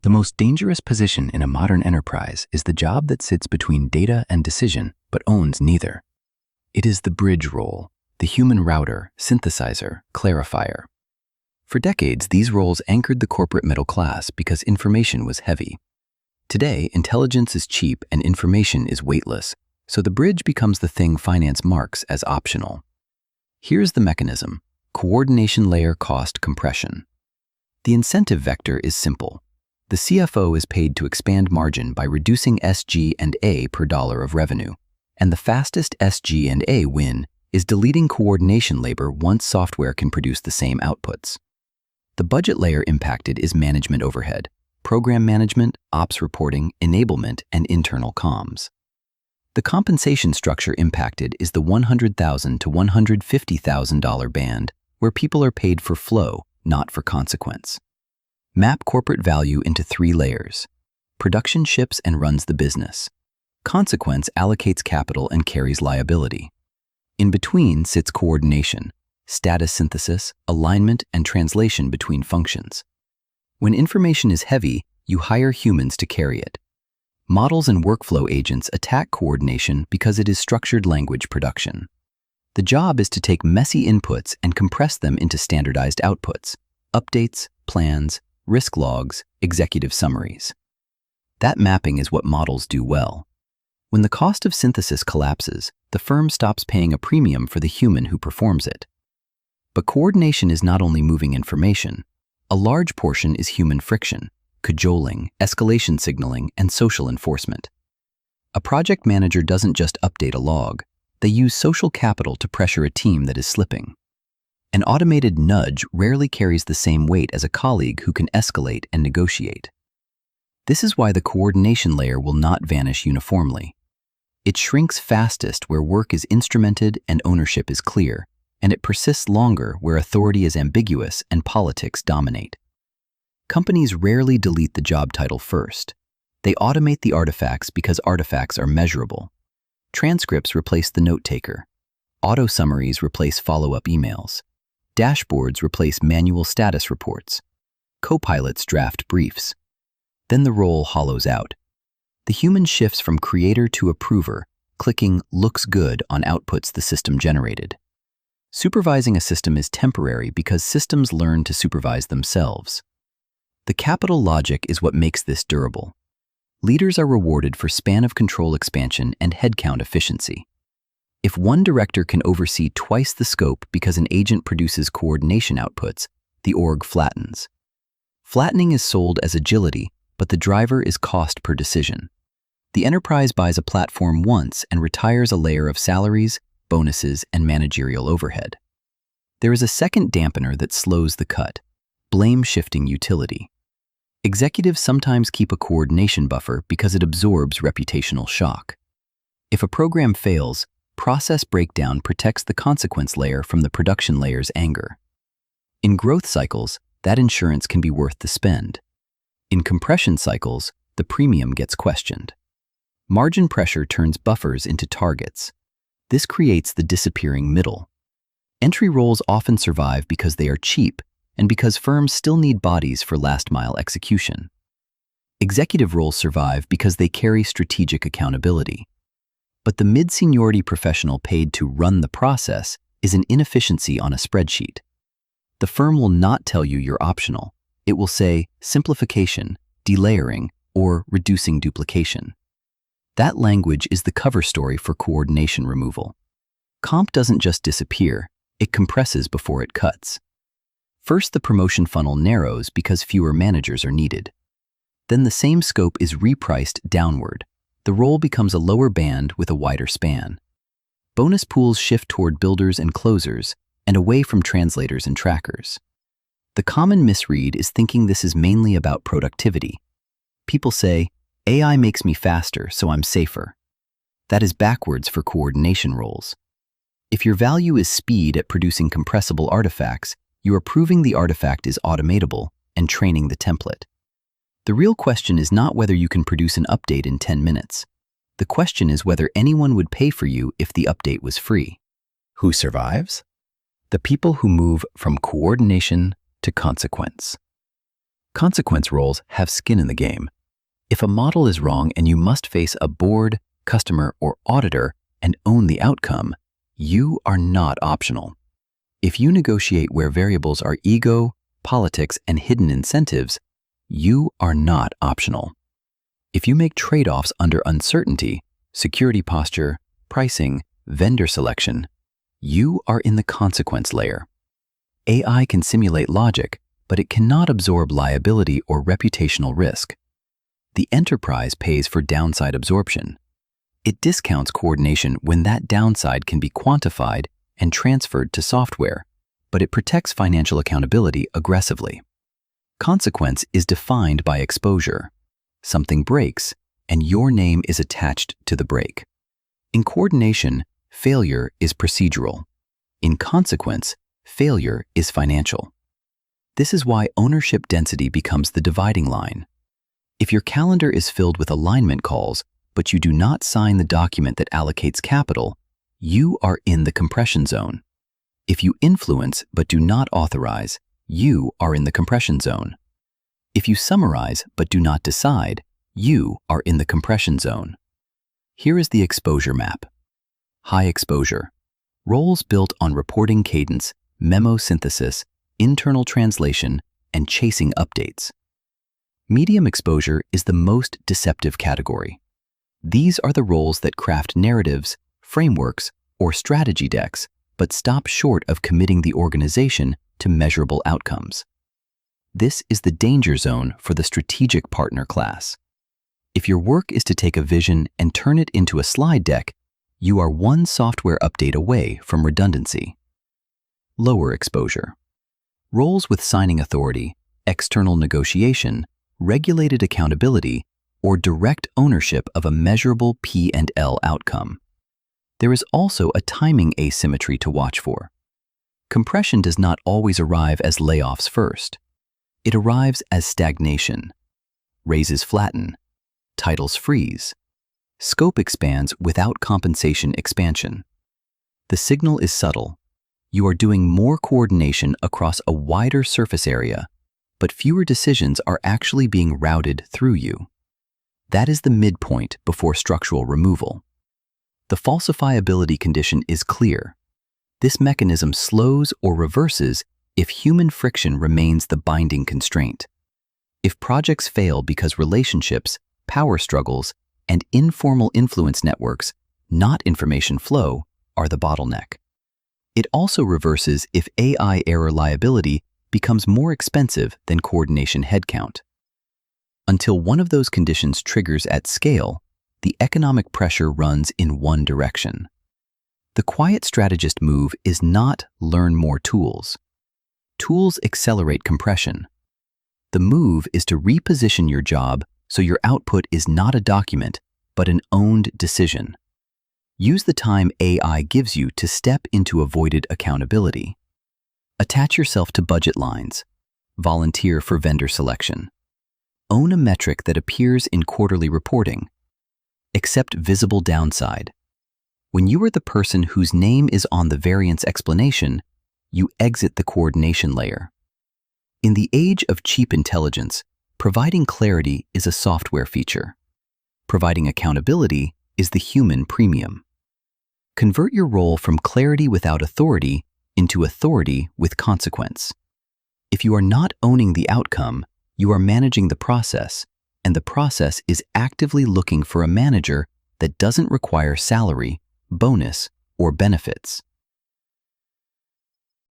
The most dangerous position in a modern enterprise is the job that sits between data and decision, but owns neither. It is the bridge role, the human router, synthesizer, clarifier. For decades, these roles anchored the corporate middle class because information was heavy. Today, intelligence is cheap and information is weightless, so the bridge becomes the thing finance marks as optional. Here's the mechanism: coordination layer cost compression. The incentive vector is simple. The CFO is paid to expand margin by reducing SG&A per dollar of revenue, and the fastest SG&A win is deleting coordination labor once software can produce the same outputs. The budget layer impacted is management overhead, program management, ops reporting, enablement, and internal comms. The compensation structure impacted is the $100,000 to $150,000 band, where people are paid for flow, not for consequence. Map corporate value into 3 layers. Production ships and runs the business. Consequence allocates capital and carries liability. In between sits coordination, status synthesis, alignment, and translation between functions. When information is heavy, you hire humans to carry it. Models and workflow agents attack coordination because it is structured language production. The job is to take messy inputs and compress them into standardized outputs: updates, plans, risk logs, executive summaries. That mapping is what models do well. When the cost of synthesis collapses, the firm stops paying a premium for the human who performs it. But coordination is not only moving information. A large portion is human friction, cajoling, escalation signaling, and social enforcement. A project manager doesn't just update a log. They use social capital to pressure a team that is slipping. An automated nudge rarely carries the same weight as a colleague who can escalate and negotiate. This is why the coordination layer will not vanish uniformly. It shrinks fastest where work is instrumented and ownership is clear, and it persists longer where authority is ambiguous and politics dominate. Companies rarely delete the job title first. They automate the artifacts because artifacts are measurable. Transcripts replace the note-taker. Auto summaries replace follow-up emails. Dashboards replace manual status reports. Co-pilots draft briefs. Then the role hollows out. The human shifts from creator to approver, clicking "looks good" on outputs the system generated. Supervising a system is temporary because systems learn to supervise themselves. The capital logic is what makes this durable. Leaders are rewarded for span of control expansion and headcount efficiency. If one director can oversee twice the scope because an agent produces coordination outputs, the org flattens. Flattening is sold as agility, but the driver is cost per decision. The enterprise buys a platform once and retires a layer of salaries, bonuses, and managerial overhead. There is a second dampener that slows the cut: blame-shifting utility. Executives sometimes keep a coordination buffer because it absorbs reputational shock. If a program fails, process breakdown protects the consequence layer from the production layer's anger. In growth cycles, that insurance can be worth the spend. In compression cycles, the premium gets questioned. Margin pressure turns buffers into targets. This creates the disappearing middle. Entry roles often survive because they are cheap and because firms still need bodies for last-mile execution. Executive roles survive because they carry strategic accountability. But the mid-seniority professional paid to run the process is an inefficiency on a spreadsheet. The firm will not tell you you're optional. It will say simplification, delayering, or reducing duplication. That language is the cover story for coordination removal. Comp doesn't just disappear, it compresses before it cuts. First, the promotion funnel narrows because fewer managers are needed. Then the same scope is repriced downward. The role becomes a lower band with a wider span. Bonus pools shift toward builders and closers and away from translators and trackers. The common misread is thinking this is mainly about productivity. People say, AI makes me faster, so I'm safer. That is backwards for coordination roles. If your value is speed at producing compressible artifacts, you are proving the artifact is automatable and training the template. The real question is not whether you can produce an update in 10 minutes. The question is whether anyone would pay for you if the update was free. Who survives? The people who move from coordination to consequence. Consequence roles have skin in the game. If a model is wrong and you must face a board, customer, or auditor and own the outcome, you are not optional. If you negotiate where variables are ego, politics, and hidden incentives, you are not optional. If you make trade-offs under uncertainty, security posture, pricing, vendor selection, you are in the consequence layer. AI can simulate logic, but it cannot absorb liability or reputational risk. The enterprise pays for downside absorption. It discounts coordination when that downside can be quantified and transferred to software, but it protects financial accountability aggressively. Consequence is defined by exposure. Something breaks, and your name is attached to the break. In coordination, failure is procedural. In consequence, failure is financial. This is why ownership density becomes the dividing line. If your calendar is filled with alignment calls, but you do not sign the document that allocates capital, you are in the compression zone. If you influence but do not authorize, you are in the compression zone. If you summarize but do not decide, you are in the compression zone. Here is the exposure map. High exposure. Roles built on reporting cadence, memo synthesis, internal translation, and chasing updates. Medium exposure is the most deceptive category. These are the roles that craft narratives, frameworks, or strategy decks, but stop short of committing the organization to measurable outcomes. This is the danger zone for the strategic partner class. If your work is to take a vision and turn it into a slide deck, you are one software update away from redundancy. Lower exposure. Roles with signing authority, external negotiation, regulated accountability, or direct ownership of a measurable P&L outcome. There is also a timing asymmetry to watch for. Compression does not always arrive as layoffs first. It arrives as stagnation. Raises flatten. Titles freeze. Scope expands without compensation expansion. The signal is subtle. You are doing more coordination across a wider surface area, but fewer decisions are actually being routed through you. That is the midpoint before structural removal. The falsifiability condition is clear. This mechanism slows or reverses if human friction remains the binding constraint. If projects fail because relationships, power struggles, and informal influence networks, not information flow, are the bottleneck. It also reverses if AI error liability becomes more expensive than coordination headcount. Until one of those conditions triggers at scale, the economic pressure runs in one direction. The quiet strategist move is not learn more tools. Tools accelerate compression. The move is to reposition your job so your output is not a document, but an owned decision. Use the time AI gives you to step into avoided accountability. Attach yourself to budget lines. Volunteer for vendor selection. Own a metric that appears in quarterly reporting. Accept visible downside. When you are the person whose name is on the variance explanation, you exit the coordination layer. In the age of cheap intelligence, providing clarity is a software feature. Providing accountability is the human premium. Convert your role from clarity without authority into authority with consequence. If you are not owning the outcome, you are managing the process, and the process is actively looking for a manager that doesn't require salary, bonus, or benefits.